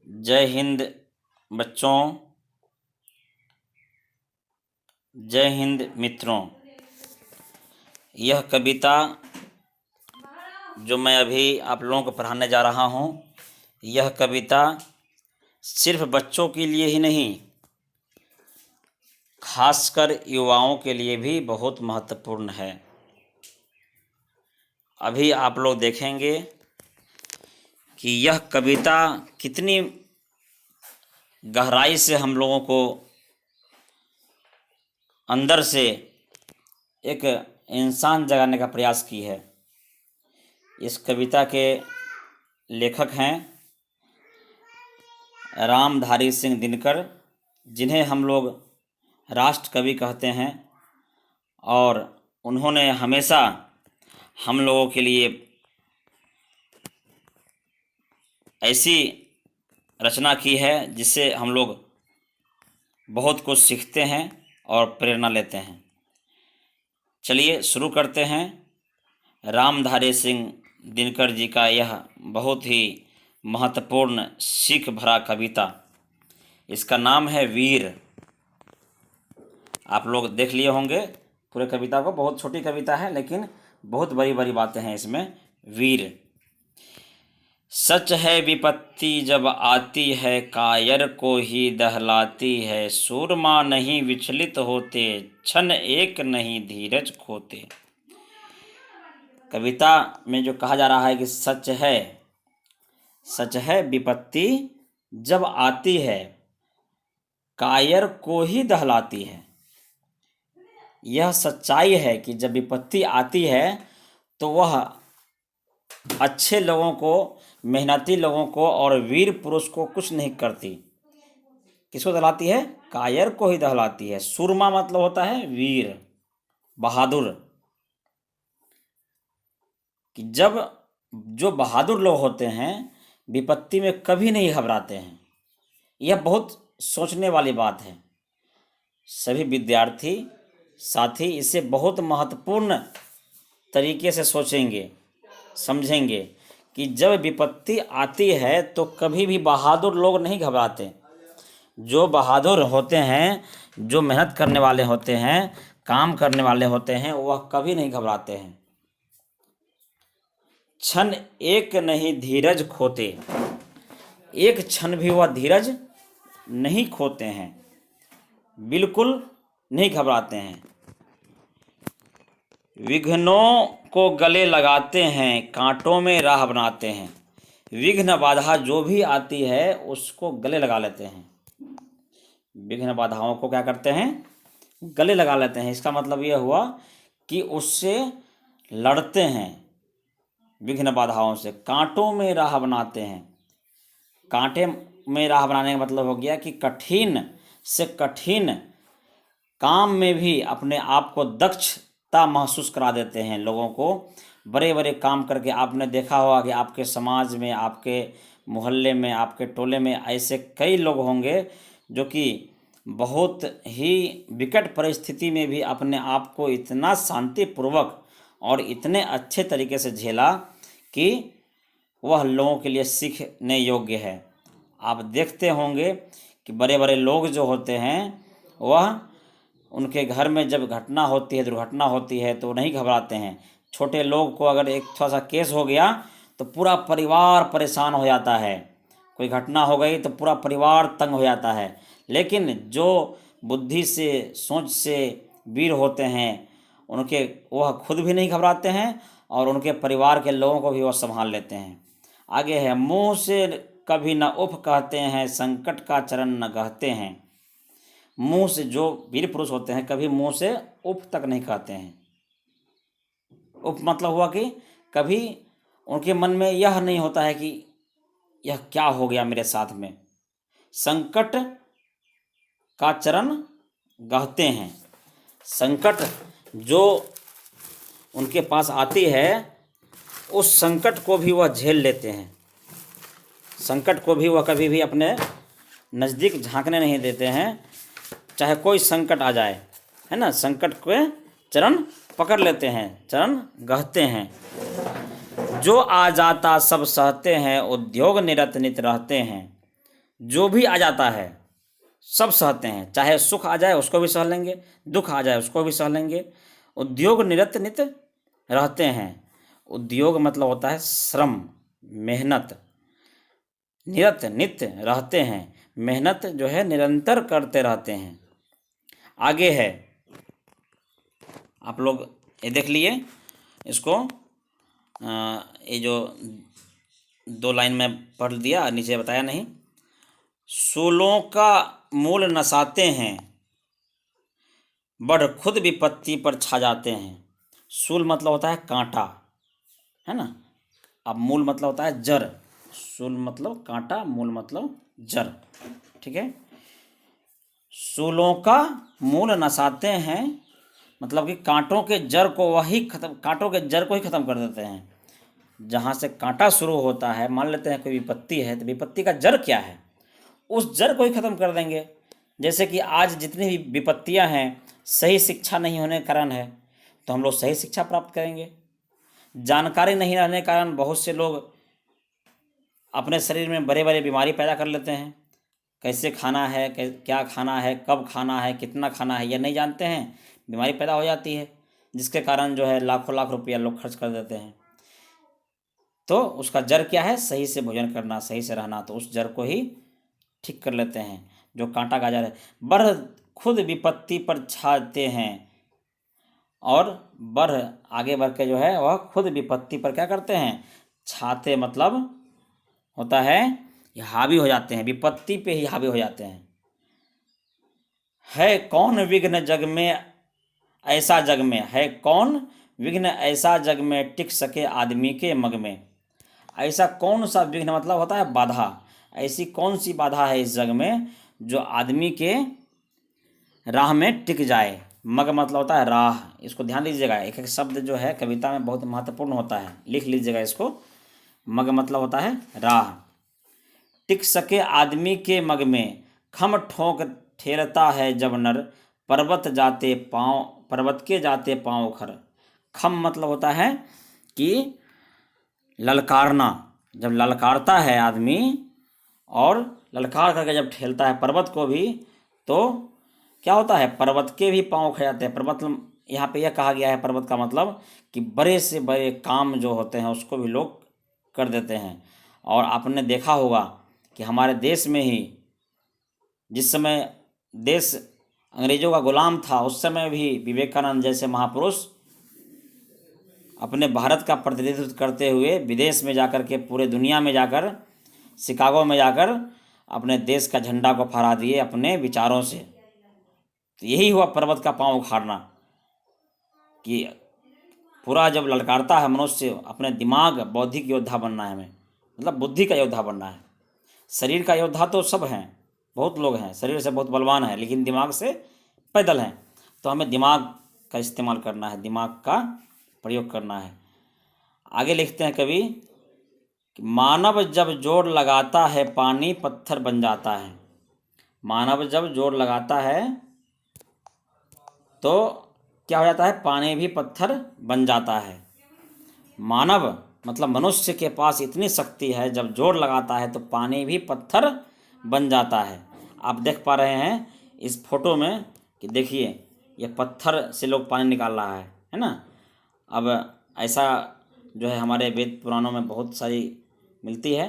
जय हिंद बच्चों, जय हिंद मित्रों। यह कविता जो मैं अभी आप लोगों को पढ़ाने जा रहा हूँ, यह कविता सिर्फ बच्चों के लिए ही नहीं, खासकर युवाओं के लिए भी बहुत महत्वपूर्ण है। अभी आप लोग देखेंगे कि यह कविता कितनी गहराई से हम लोगों को अंदर से एक इंसान जगाने का प्रयास की है। इस कविता के लेखक हैं रामधारी सिंह दिनकर, जिन्हें हम लोग राष्ट्र कवि कहते हैं, और उन्होंने हमेशा हम लोगों के लिए ऐसी रचना की है जिससे हम लोग बहुत कुछ सीखते हैं और प्रेरणा लेते हैं। चलिए शुरू करते हैं रामधारी सिंह दिनकर जी का यह बहुत ही महत्वपूर्ण सीख भरा कविता। इसका नाम है वीर। आप लोग देख लिए होंगे पूरे कविता को। बहुत छोटी कविता है लेकिन बहुत बड़ी बड़ी बातें हैं इसमें। वीर। सच है विपत्ति जब आती है, कायर को ही दहलाती है। सूरमा नहीं विचलित होते, क्षण एक नहीं धीरज खोते। कविता में जो कहा जा रहा है कि सच है विपत्ति जब आती है, कायर को ही दहलाती है। यह सच्चाई है कि जब विपत्ति आती है तो वह अच्छे लोगों को, मेहनती लोगों को और वीर पुरुष को कुछ नहीं करती। किसको दहलाती है? कायर को ही दहलाती है। सूरमा मतलब होता है वीर, बहादुर। कि जब जो बहादुर लोग होते हैं विपत्ति में कभी नहीं घबराते हैं। यह बहुत सोचने वाली बात है। सभी विद्यार्थी साथी इसे बहुत महत्वपूर्ण तरीके से सोचेंगे, समझेंगे कि जब विपत्ति आती है तो कभी भी बहादुर लोग नहीं घबराते। जो बहादुर होते हैं, जो मेहनत करने वाले होते हैं, काम करने वाले होते हैं, वह कभी नहीं घबराते हैं। क्षण एक नहीं धीरज खोते। एक क्षण भी वह धीरज नहीं खोते हैं, बिल्कुल नहीं घबराते हैं। विघ्नों को गले लगाते हैं, कांटों में राह बनाते हैं। विघ्न बाधा जो भी आती है उसको गले लगा लेते हैं। विघ्न बाधाओं को क्या करते हैं? गले लगा लेते हैं। इसका मतलब यह हुआ कि उससे लड़ते हैं, विघ्न बाधाओं से। कांटों में राह बनाते हैं। कांटे में राह बनाने का मतलब हो गया कि कठिन से कठिन काम में भी अपने आप को दक्षता महसूस करा देते हैं लोगों को। बड़े बड़े काम करके आपने देखा होगा कि आपके समाज में, आपके मोहल्ले में, आपके टोले में ऐसे कई लोग होंगे जो कि बहुत ही विकट परिस्थिति में भी अपने आप को इतना शांतिपूर्वक और इतने अच्छे तरीके से झेला कि वह लोगों के लिए सीखने योग्य है। आप देखते होंगे कि बड़े बड़े लोग जो होते हैं वह उनके घर में जब घटना होती है, दुर्घटना होती है, तो नहीं घबराते हैं। छोटे लोग को अगर एक थोड़ा सा केस हो गया तो पूरा परिवार परेशान हो जाता है। कोई घटना हो गई तो पूरा परिवार तंग हो जाता है। लेकिन जो बुद्धि से, सोच से वीर होते हैं, उनके वह खुद भी नहीं घबराते हैं और उनके परिवार के लोगों को भी वह संभाल लेते हैं। आगे है, मुँह से कभी न उफ कहते हैं, संकट का चरण न कहते हैं। मुंह से, जो वीर पुरुष होते हैं, कभी मुंह से उफ तक नहीं कहते हैं। उफ मतलब हुआ कि कभी उनके मन में यह नहीं होता है कि यह क्या हो गया मेरे साथ में। संकट का चरण गहते हैं। संकट जो उनके पास आती है उस संकट को भी वह झेल लेते हैं। संकट को भी वह कभी भी अपने नज़दीक झांकने नहीं देते हैं, चाहे कोई संकट आ जाए, है ना। संकट के चरण पकड़ लेते हैं, चरण गहते हैं। जो आ जाता सब सहते हैं, उद्योग निरत नित रहते हैं। जो भी आ जाता है सब सहते हैं, चाहे सुख आ जाए उसको भी सह लेंगे, दुख आ जाए उसको भी सह लेंगे। उद्योग निरत नित रहते हैं। उद्योग मतलब होता है श्रम, मेहनत। निरत नित्य रहते हैं, मेहनत जो है निरंतर करते रहते हैं। आगे है, आप लोग ये देख लिए इसको, ये जो 2 लाइन में पढ़ दिया, नीचे बताया नहीं। सूलों का मूल नसाते हैं, बढ़ खुद विपत्ति पर छा जाते हैं। सूल मतलब होता है कांटा, है ना। अब मूल मतलब होता है जड़। सूल मतलब कांटा, मूल मतलब जड़, ठीक है। सूलों का मूल नसाते हैं, मतलब कि कांटों के जड़ को ही खत्म कर देते हैं। जहाँ से कांटा शुरू होता है, मान लेते हैं कोई विपत्ति है, तो विपत्ति का जड़ क्या है, उस जड़ को ही खत्म कर देंगे। जैसे कि आज जितनी भी विपत्तियां हैं, सही शिक्षा नहीं होने के कारण है, तो हम लोग सही शिक्षा प्राप्त करेंगे। जानकारी नहीं रहने के कारण बहुत से लोग अपने शरीर में बड़े बड़े बीमारी पैदा कर लेते हैं। कैसे खाना है, क्या खाना है, कब खाना है, कितना खाना है, यह नहीं जानते हैं, बीमारी पैदा हो जाती है, जिसके कारण जो है लाखों लाख रुपया लोग खर्च कर देते हैं। तो उसका जड़ क्या है, सही से भोजन करना, सही से रहना, तो उस जड़ को ही ठीक कर लेते हैं, जो कांटा का जड़ है। बढ़ खुद विपत्ति पर छाते हैं, और बढ़ आगे बढ़ के जो है वह खुद विपत्ति पर क्या करते हैं, छाते मतलब होता है ये हावी हो जाते हैं, विपत्ति पे ही हावी हो जाते हैं। है कौन विघ्न जग में ऐसा, जग में है कौन विघ्न ऐसा, जग में टिक सके आदमी के मग में। ऐसा कौन सा विघ्न मतलब होता है बाधा, ऐसी कौन सी बाधा है इस जग में जो आदमी के राह में टिक जाए। मग मतलब होता है राह, इसको ध्यान दीजिएगा, एक एक शब्द जो है कविता में बहुत महत्वपूर्ण होता है, लिख लीजिएगा इसको। मग मतलब होता है राह। टिक सके आदमी के मग में, खम ठोक ठेरता है जब नर, पर्वत के जाते पाँव खर। खम मतलब होता है कि ललकारना, जब ललकारता है आदमी और ललकार करके जब ठेलता है पर्वत को भी, तो क्या होता है, पर्वत के भी पाँव ख जाते हैं। पर्वत यहाँ पे यह कहा गया है, पर्वत का मतलब कि बड़े से बड़े काम जो होते हैं उसको भी लोग कर देते हैं। और आपने देखा होगा कि हमारे देश में ही, जिस समय देश अंग्रेजों का गुलाम था, उस समय भी विवेकानंद जैसे महापुरुष अपने भारत का प्रतिनिधित्व करते हुए विदेश में जाकर के, पूरे दुनिया में जाकर, शिकागो में जाकर अपने देश का झंडा को फहरा दिए अपने विचारों से। तो यही हुआ पर्वत का पांव उखाड़ना, कि पूरा जब ललकारता है मनुष्य, अपने दिमाग, बौद्धिक योद्धा बनना है हमें, मतलब बुद्धि का योद्धा बनना है। शरीर का योद्धा तो सब हैं, बहुत लोग हैं शरीर से बहुत बलवान हैं, लेकिन दिमाग से पैदल हैं। तो हमें दिमाग का इस्तेमाल करना है, दिमाग का प्रयोग करना है। आगे लिखते हैं कवि कि मानव जब जोर लगाता है पानी पत्थर बन जाता है। मानव जब जोर लगाता है तो क्या हो जाता है, पानी भी पत्थर बन जाता है। मानव मतलब मनुष्य के पास इतनी शक्ति है, जब जोर लगाता है तो पानी भी पत्थर बन जाता है। आप देख पा रहे हैं इस फोटो में कि देखिए, ये पत्थर से लोग पानी निकाल रहा है ना। अब ऐसा जो है हमारे वेद पुराणों में बहुत सारी मिलती है,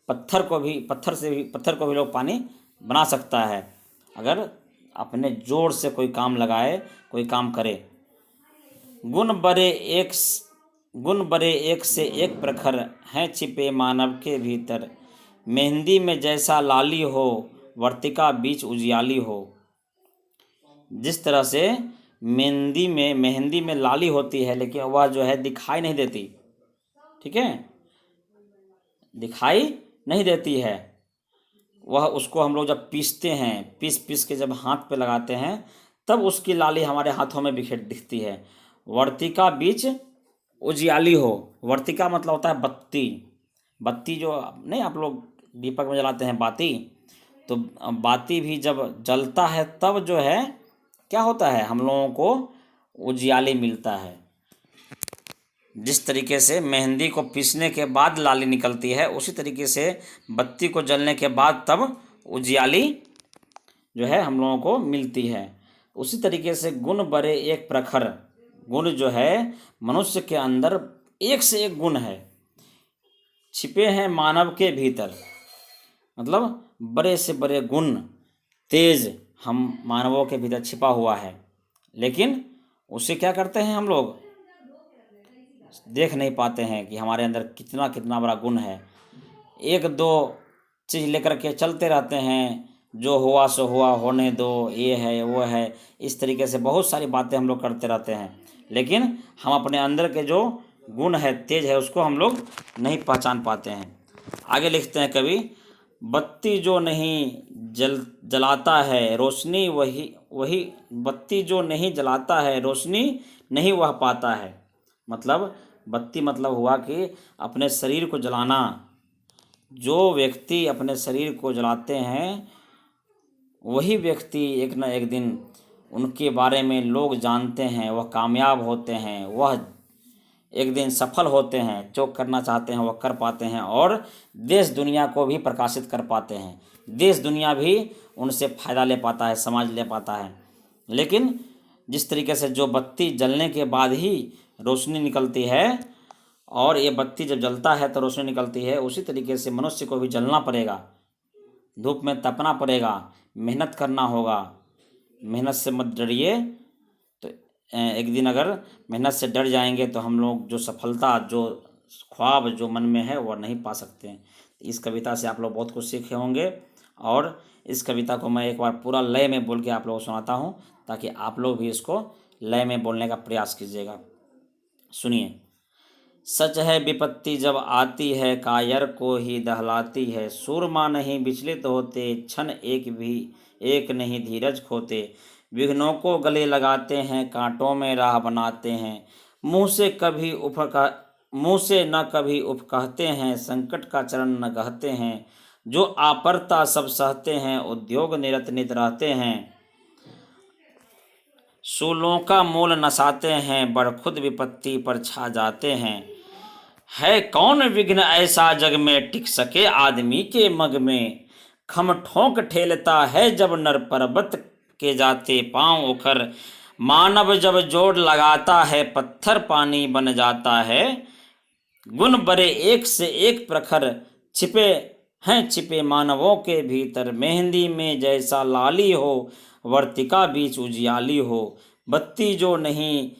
पत्थर को भी लोग पानी बना सकता है, अगर अपने जोर से कोई काम लगाए, कोई काम करे। गुण बड़े एक से एक प्रखर हैं छिपे मानव के भीतर, मेहंदी में जैसा लाली हो वर्तिका बीच उजियाली हो। जिस तरह से मेहंदी में लाली होती है, लेकिन वह जो है दिखाई नहीं देती, ठीक है, दिखाई नहीं देती है। वह उसको हम लोग जब पीसते हैं, पीस के जब हाथ पे लगाते हैं, तब उसकी लाली हमारे हाथों में बिखेर दिखती है। वर्तिका बीच उजियाली हो। वर्तिका मतलब होता है बत्ती। बत्ती जो नहीं, आप लोग दीपक में जलाते हैं बाती, तो बाती भी जब जलता है तब जो है क्या होता है, हम लोगों को उजियाली मिलता है। जिस तरीके से मेहंदी को पीसने के बाद लाली निकलती है, उसी तरीके से बत्ती को जलने के बाद तब उजियाली जो है हम लोगों को मिलती है। उसी तरीके से गुण बड़े एक प्रखर, गुण जो है मनुष्य के अंदर एक से एक गुण है, छिपे हैं मानव के भीतर। मतलब बड़े से बड़े गुण, तेज हम मानवों के भीतर छिपा हुआ है, लेकिन उसे क्या करते हैं हम लोग देख नहीं पाते हैं कि हमारे अंदर कितना कितना बड़ा गुण है। एक दो चीज़ लेकर के चलते रहते हैं, जो हुआ सो हुआ, होने दो, ये है वो है, इस तरीके से बहुत सारी बातें हम लोग करते रहते हैं, लेकिन हम अपने अंदर के जो गुण है, तेज है, उसको हम लोग नहीं पहचान पाते हैं। आगे लिखते हैं कवि, बत्ती जो नहीं जलाता है रोशनी वही बत्ती जो नहीं जलाता है रोशनी नहीं वह पाता है। मतलब बत्ती मतलब हुआ कि अपने शरीर को जलाना। जो व्यक्ति अपने शरीर को जलाते हैं वही व्यक्ति एक न एक दिन उनके बारे में लोग जानते हैं, वह कामयाब होते हैं, वह एक दिन सफल होते हैं, जो करना चाहते हैं वह कर पाते हैं और देश दुनिया को भी प्रकाशित कर पाते हैं। देश दुनिया भी उनसे फ़ायदा ले पाता है, समाज ले पाता है। लेकिन जिस तरीके से जो बत्ती जलने के बाद ही रोशनी निकलती है और ये बत्ती जब जलता है तो रोशनी निकलती है, उसी तरीके से मनुष्य को भी जलना पड़ेगा, धूप में तपना पड़ेगा, मेहनत करना होगा। मेहनत से मत डरिए, तो एक दिन अगर मेहनत से डर जाएंगे तो हम लोग जो सफलता, जो ख्वाब जो मन में है वह नहीं पा सकते हैं। इस कविता से आप लोग बहुत कुछ सीखे होंगे और इस कविता को मैं एक बार पूरा लय में बोल के आप लोगों को सुनाता हूँ, ताकि आप लोग भी इसको लय में बोलने का प्रयास कीजिएगा। सुनिए। सच है विपत्ति जब आती है कायर को ही दहलाती है, सूरमा नहीं विचलित होते क्षण एक नहीं धीरज खोते, विघ्नों को गले लगाते हैं कांटों में राह बनाते हैं, मुँह से न कभी उफ कहते हैं, संकट का चरण न गहते हैं, जो आपरता सब सहते हैं उद्योग निरत नित रहते हैं, सूलों का मोल नसाते हैं बड़ खुद विपत्ति पर छा जाते हैं, है कौन विघ्न ऐसा जग में टिक सके आदमी के मग में, खम ठोंक ठेलता है जब नर पर्वत के जाते पांव उखर, मानव जब जोड़ लगाता है पत्थर पानी बन जाता है, गुण बड़े एक से एक प्रखर छिपे मानवों के भीतर, मेहंदी में जैसा लाली हो वर्तिका बीच उजियाली हो, बत्ती जो नहीं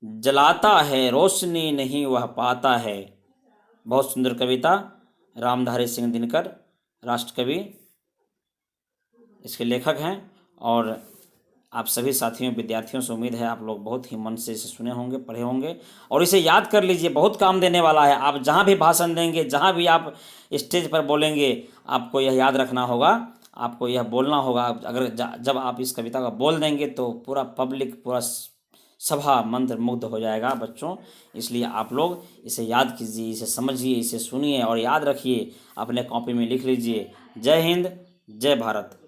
जलाता है रोशनी नहीं वह पाता है। बहुत सुंदर कविता, रामधारी सिंह दिनकर राष्ट्र कवि इसके लेखक हैं। और आप सभी साथियों विद्यार्थियों से उम्मीद है आप लोग बहुत ही मन से इसे सुने होंगे, पढ़े होंगे और इसे याद कर लीजिए, बहुत काम देने वाला है। आप जहाँ भी भाषण देंगे, जहाँ भी आप स्टेज पर बोलेंगे, आपको यह याद रखना होगा, आपको यह बोलना होगा। अगर जब आप इस कविता का बोल देंगे तो पूरा पब्लिक, पूरा सभा मंत्र मुग्ध हो जाएगा बच्चों। इसलिए आप लोग इसे याद कीजिए, इसे समझिए, इसे सुनिए और याद रखिए, अपने कॉपी में लिख लीजिए। जय हिंद, जय भारत।